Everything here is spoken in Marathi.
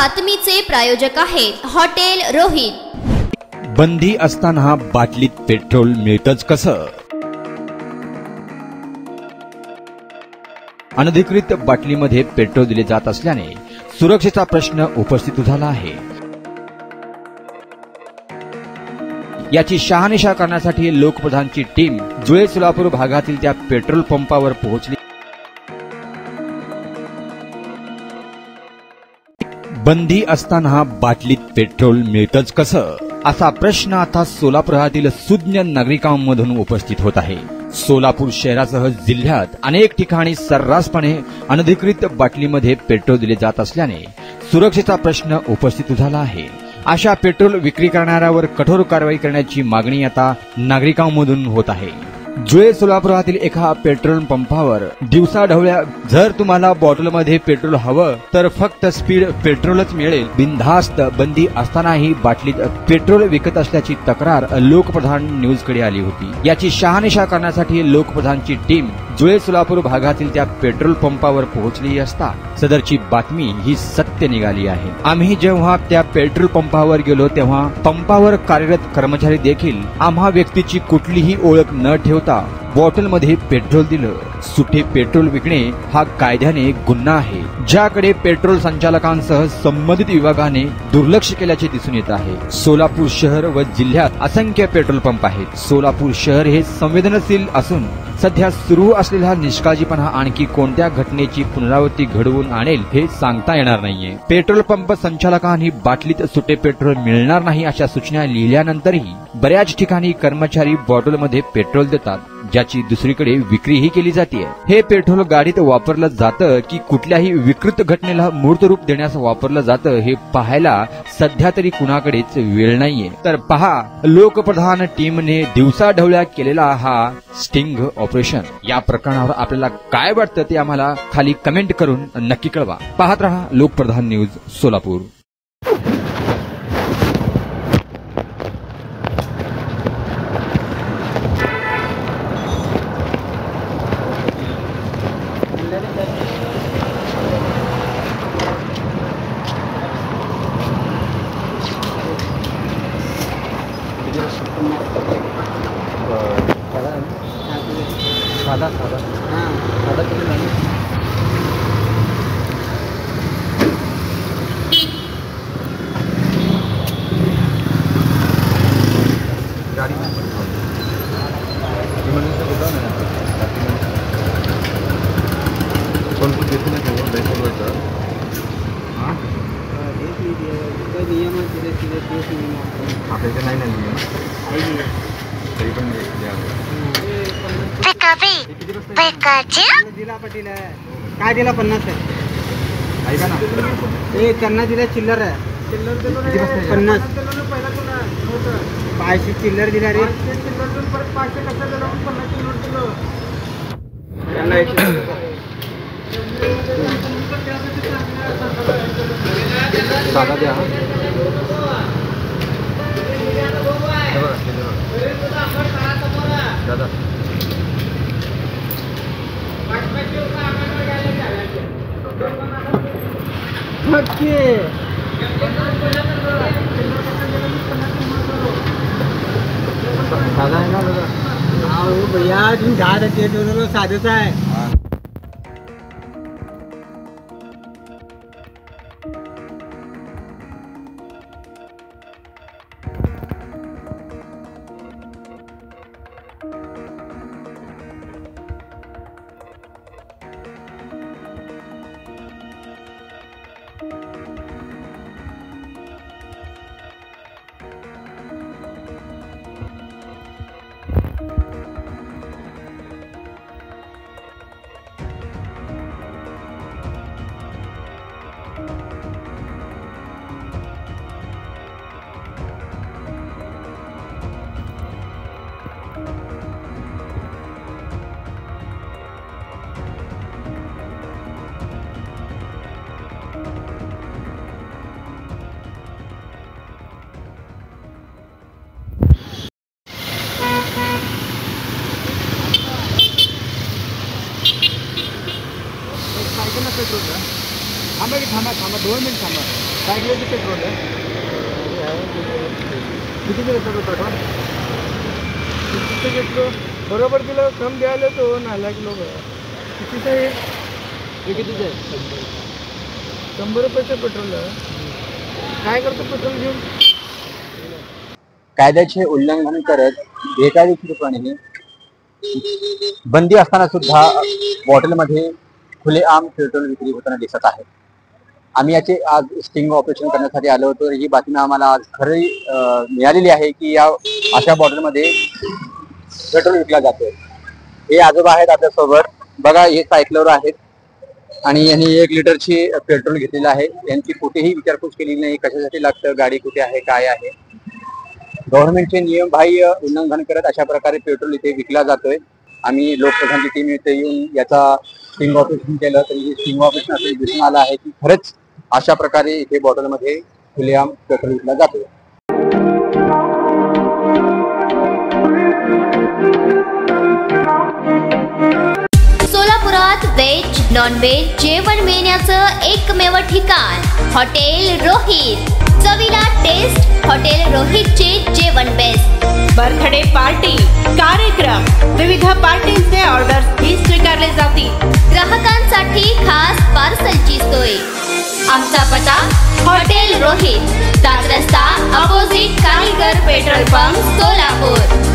बातमीचे प्रायोजक आहेत हॉटेल रोहित। बंदी असताना बाटलीत पेट्रोल मिळतच कसं? अनधिकृत बाटलीमध्ये पेट्रोल दिले जात असल्याने सुरक्षेचा प्रश्न उपस्थित झाला आहे। याची शहानिशा करण्यासाठी लोकप्रधानची टीम जुळे सोलापूर भागातील त्या पेट्रोल पंपावर पोहोचली। बंदी असताना बाटलीत पेट्रोल मिळतच कसं, असा प्रश्न आता सोलापुरातील सुज्ञ नागरिकांमधून उपस्थित होत आहे। सोलापूर शहरासह जिल्ह्यात अनेक ठिकाणी सर्रासपणे अनधिकृत बाटलीमध्ये पेट्रोल दिले जात असल्याने सुरक्षेचा प्रश्न उपस्थित झाला आहे। अशा पेट्रोल विक्री करणाऱ्यावर कठोर कारवाई करण्याची मागणी आता नागरिकांमधून होत आहे। जुळे सोलापुरातील एका पेट्रोल पंपावर दिवसाढवळ्या जर तुम्हाला बॉटलमध्ये पेट्रोल हवं तर फक्त स्पीड पेट्रोलच मिळेल, बिनधास्त बंदी असतानाही बाटलीत पेट्रोल विकत असल्याची तक्रार लोकप्रधान न्यूजकडे आली होती। याची शहानिशा करण्यासाठी लोकप्रधानची टीम जुळे सोलापूर भागातील त्या पेट्रोल पंपावर पोहोचली असता सदरची बातमी ही सत्य निघाली आहे। आम्ही जेव्हा त्या पेट्रोल पंपावर गेलो तेव्हा पंपावर कार्यरत कर्मचारी देखील आम्हा व्यक्तीची कुठलीही ओळख न ठेवता बॉटलमध्ये पेट्रोल दिलं। सुटे पेट्रोल विकणे हा कायद्याने गुन्हा आहे, ज्याकडे पेट्रोल संचालकांसह संबंधित विभागाने दुर्लक्ष केल्याचे दिसून येत आहे। सोलापूर शहर व जिल्ह्यात असंख्य पेट्रोल पंप आहेत। सोलापूर शहर हे संवेदनशील असून सध्या सुरू असलेला निष्काळजीपणा आणखी कोणत्या घटनेची पुनरावृत्ती घडवून आणेल हे सांगता येणार नाहीये। पेट्रोल पंप संचालकांनी बाटलीत सुटे पेट्रोल मिळणार नाही अशा सूचना लिहिल्यानंतरही बऱ्याच ठिकाणी कर्मचारी बॉटलमध्ये पेट्रोल देतात, ज्याची दुसरीकडे विक्रीही केली जाते। हे पेट्रोल गाडीत वापरलं जातं की कुठल्याही विकृत घटनेला मूर्त रूप देण्यास वापरलं जातं हे पाहायला सध्या तरी कुणाकडेच वेळ नाहीये। तर पहा लोकप्रधान टीमने दिवसाढवळ्या केलेला हा स्टिंग ऑपरेशन। या प्रकरणावर आपल्याला काय वाटतं ते आम्हाला खाली कमेंट करून नक्की कळवा। पाहत रहा लोकप्रधान न्यूज सोलापूर। साधा किती झाली? गाडी कोण कुठे देते नाही ठेवून ड्रायव्हरचा आपल्याकडे नाही नाही तरी पण दिला पाटील काय दिला 50 आहे ऐका ना, ए त्यांना दिला चिल्लर आहे 50 500 चिल्लर दिला रे। साधा द्या दादा। साधा आहे ना दादा? भैया तुम्ही 10 ठेवलेलं साधंच आहे। थांबा की थांबा 2 मिनिट थांबा। काय किती पेट्रोल आहे? किती घेतलं पेट्रोल? किती घेतलो? बरोबर दिलं, कम द्यायला तो नालायक लोक. कितीचं आहे हे? कितीचं आहे? 100 रुपयाचं पेट्रोल आहे. काय करतो पेट्रोल घेऊन? कायद्याचे उल्लंघन करत बेकायदेशीरपणे बंदी असताना सुद्धा बॉटलमध्ये खुलेआम पेट्रोल विक्री होताना दिसत आहे. आम्ही याचे आज स्टिंग ऑपरेशन करण्यासाठी आलो होतो. ही बातमी आम्हाला आज खरी मिळालेली आहे की या अशा बॉटलमध्ये पेट्रोल विकला जातोय. हे आजोबा आहेत आपल्यासोबत. बघा, हे सायकलवर आहेत आणि यांनी 1 लिटरची पेट्रोल घेतलेलं आहे. यांची कुठेही विचारपूस केलेली नाही, कशासाठी लागतं, गाडी कुठे आहे, काय आहे. गव्हर्नमेंटचे नियम बाह्य उल्लंघन करत अशा प्रकारे पेट्रोल इथे विकला जातोय. आम्ही लोकप्रधानची टीम इथे येऊन याचा स्टिंग ऑपरेशन केलं, तरी हे स्टिंग ऑपरेशन असं दिसून आलं आहे की खरंच अशा प्रकारे इथे बॉटलमध्ये खुलेआम पेट्रोल विकला जातोय. सोलापुरात व्हेज नॉन व्हेज जेवण मिळण्याचं एकमेव ठिकाण हॉटेल रोहित. चवीला टेस्ट हॉटेल रोहितचे जेवण बेस्ट. बर्थडे पार्टी, कार्यक्रम, विविध पार्टींचे ऑर्डर्स ही स्वीकारले जातील. ग्राहकांसाठी खास पार्सलची सोय. आमचा पत्ता हॉटेल रोहित, 7 रस्ता अपोजिट कारीगर पेट्रोल पंप, सोलापूर.